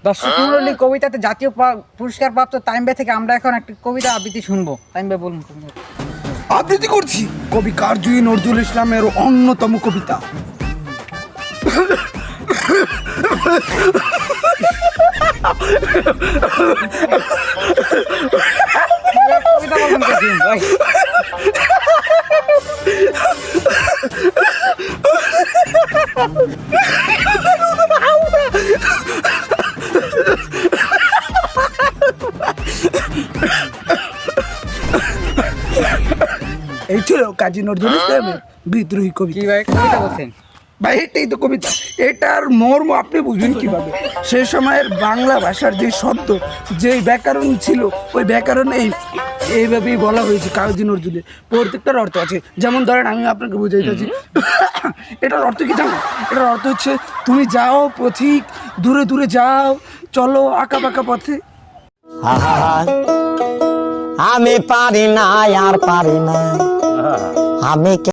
দর্শক মণ্ডলী, কবিতাতে জাতীয় পুরস্কার প্রাপ্ত তাইম ভাই থেকে আমরা এখন একটা কবিতা আবৃত্তি শুনবো। তাইম ভাই বলুন। আবৃত্তি করছি কবি কাজী নজরুল ইসলামের অন্যতম কবিতা। কবিতা বলুন ভাই। এই ছিল কাজী নজরুল ইসলামের বিদ্রোহী কবি। কি ভাই কবিতা বলছেন? ভাই এটাই তো কবিতা, এটার মর্ম আপনি বুঝবেন কিভাবে? সেই সময়ের বাংলা ভাষার যে শব্দ, যে ব্যাকরণ ছিল, ওই ব্যাকরণ এইভাবেই বলা হয়েছে কাজী নজরুলের। প্রত্যেকটার অর্থ আছে। যেমন ধরেন আমি আপনাকে বুঝাইতেছি, এটার অর্থ কি জানো? এটার অর্থ হচ্ছে তুমি যাও পথিক, দূরে দূরে যাও, চলো আঁকা বাঁকা পথে। আমি পারি না আর পারি না আমি